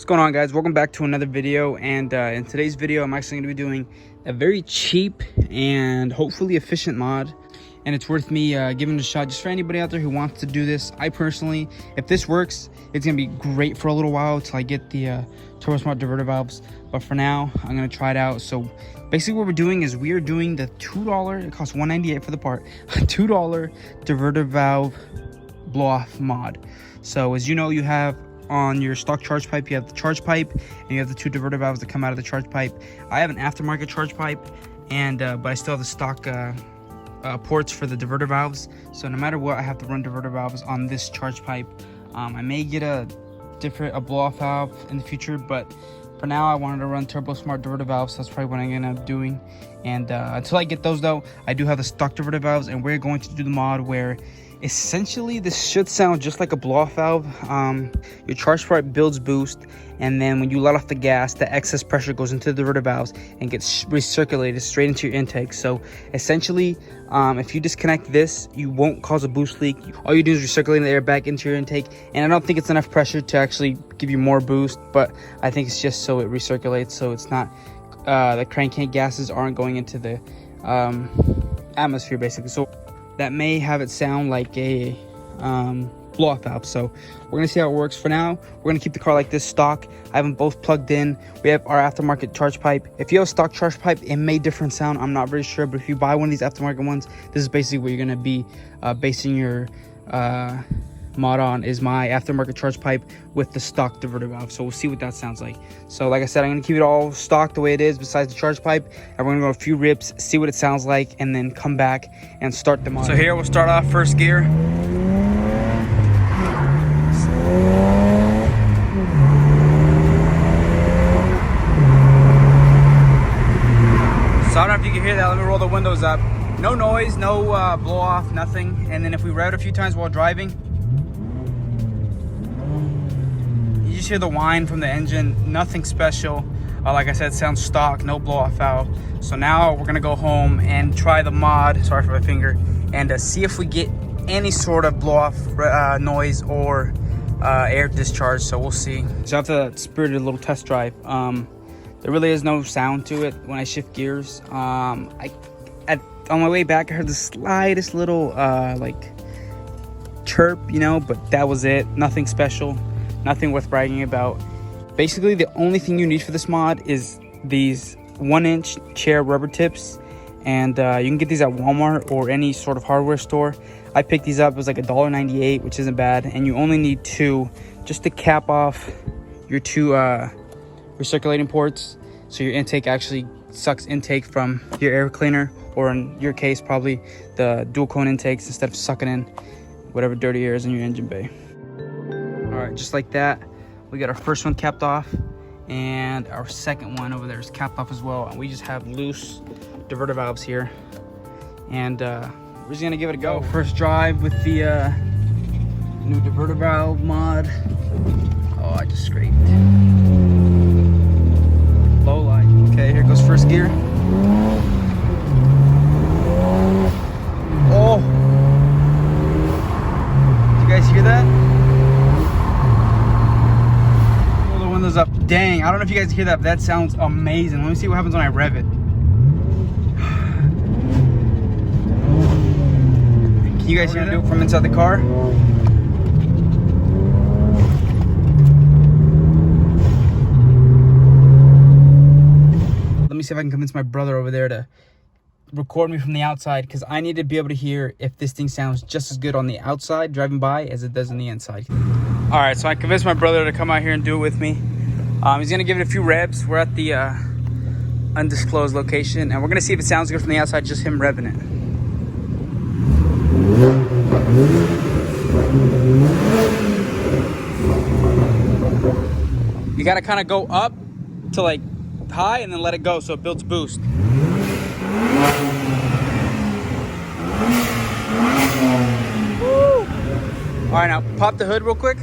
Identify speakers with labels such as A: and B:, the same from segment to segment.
A: What's going on, guys? Welcome back to another video. And in today's video I'm actually going to be doing a very cheap and hopefully efficient mod, and it's worth me giving it a shot just for anybody out there who wants to do this. I personally, if this works, it's going to be great for a little while until I get the turbo smart diverter valves, but for now I'm going to try it out. So basically what we're doing is we are doing the $2, it costs $198 for the part, $2 diverter valve blow off mod. So as you know, you have on your stock charge pipe, you have the charge pipe and you have the two diverter valves that come out of the charge pipe. I have an aftermarket charge pipe, and but I still have the stock ports for the diverter valves. So no matter what, I have to run diverter valves on this charge pipe. I may get a blow off valve in the future, but for now I wanted to run turbo smart diverter valves, so that's probably what I'm gonna end up doing. And until I get those though, I do have the stock diverter valves, and we're going to do the mod where essentially this should sound just like a blow-off valve. Your charge pipe builds boost, and then when you let off the gas, the excess pressure goes into the diverter valves and gets recirculated straight into your intake. So essentially, if you disconnect this, you won't cause a boost leak. All you do is recirculate the air back into your intake, and I don't think it's enough pressure to actually give you more boost, but I think it's just so it recirculates, so it's not the crankcase gases aren't going into the atmosphere basically. So that may have it sound like a blow-off valve. So we're gonna see how it works. For now, we're gonna keep the car like this stock. I have them both plugged in. We have our aftermarket charge pipe. If you have a stock charge pipe, it may different sound, I'm not very sure, but if you buy one of these aftermarket ones, this is basically what you're gonna be basing your mod on, is my aftermarket charge pipe with the stock diverter valve. So we'll see what that sounds like. So like I said, I'm gonna keep it all stock the way it is besides the charge pipe, and we're gonna go a few rips, see what it sounds like, and then come back and start the mod. So here we'll start off first gear. So I don't know if you can hear that. Let me roll the windows up. No noise, no blow off, nothing. And then if we rev it a few times while driving, you just hear the whine from the engine. Nothing special. Like I said, it sounds stock, no blow off valve. So now we're gonna go home and try the mod, sorry for my finger, and see if we get any sort of blow off noise or air discharge. So we'll see. So after that spirited little test drive, there really is no sound to it when I shift gears. On my way back, I heard the slightest little like chirp, you know, but that was it. Nothing special, nothing worth bragging about. Basically, the only thing you need for this mod is these 1-inch chair rubber tips, and you can get these at Walmart or any sort of hardware store. I picked these up. It was like $1.98, which isn't bad, and you only need two just to cap off your two recirculating ports, so your intake actually sucks intake from your air cleaner, or in your case probably the dual cone intakes, instead of sucking in whatever dirty air is in your engine bay. All right, just like that, we got our first one capped off, and our second one over there is capped off as well, and we just have loose diverter valves here, and we're just gonna give it a go. First drive with the new diverter valve mod. Oh, I just scraped. Low light. Okay, here goes first gear. Oh, did you guys hear that? Roll the windows up. Dang, I don't know if you guys hear that, but that sounds amazing. Let me see what happens when I rev it. Can you guys hear that? Do it from inside the car. Let me see if I can convince my brother over there to record me from the outside, because I need to be able to hear if this thing sounds just as good on the outside driving by as it does on the inside. All right, so I convinced my brother to come out here and do it with me. He's gonna give it a few revs. We're at the undisclosed location, and we're gonna see if it sounds good from the outside, just him revving it. You gotta kind of go up to like high and then let it go so it builds boost. Woo! All right, now pop the hood real quick.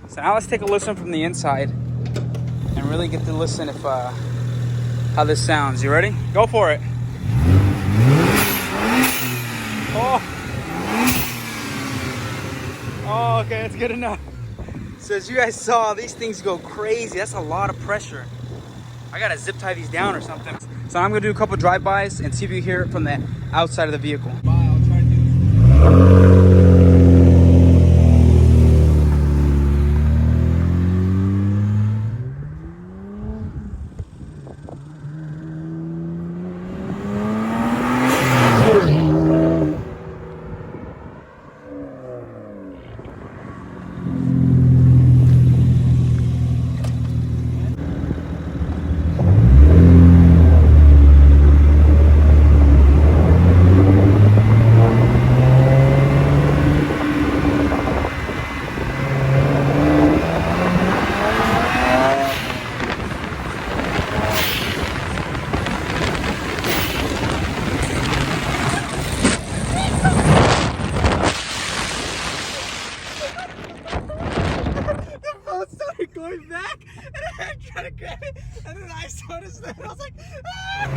A: So now let's take a listen from the inside and really get to listen if how this sounds. You ready? Go for it. Oh, okay, that's good enough. So as you guys saw, these things go crazy. That's a lot of pressure. I gotta zip tie these down or something. So I'm gonna do a couple drive-bys and see if you hear it from the outside of the vehicle. I'll try to do. Going back, and I tried to grab it, and then I saw this thing, I was like, ah!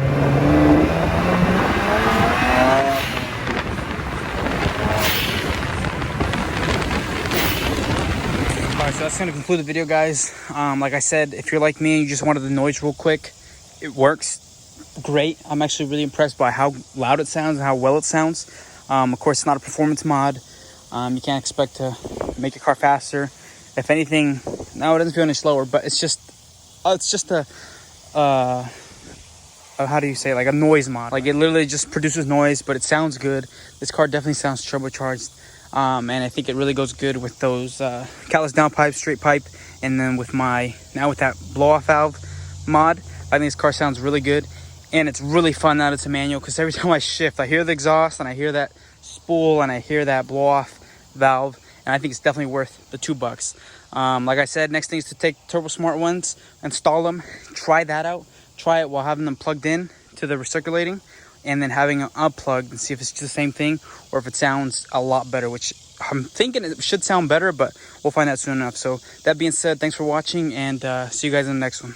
A: Alright, so that's gonna conclude the video, guys. Like I said, if you're like me and you just wanted the noise real quick, it works great. I'm actually really impressed by how loud it sounds and how well it sounds. Of course, it's not a performance mod. You can't expect to make your car faster. If anything, no, it doesn't feel any slower, but it's just a how do you say it? Like a noise mod. Like it literally just produces noise, but it sounds good. This car definitely sounds turbocharged, and I think it really goes good with those callus downpipe, straight pipe, and then with that blow off valve mod. I think this car sounds really good, and it's really fun now that it's a manual, because every time I shift, I hear the exhaust and I hear that spool and I hear that blow off valve. And I think it's definitely worth the $2. Like I said, next thing is to take Turbo Smart ones, install them, try that out. Try it while having them plugged in to the recirculating, and then having them unplugged and see if it's the same thing or if it sounds a lot better, which I'm thinking it should sound better, but we'll find out soon enough. So that being said, thanks for watching, and see you guys in the next one.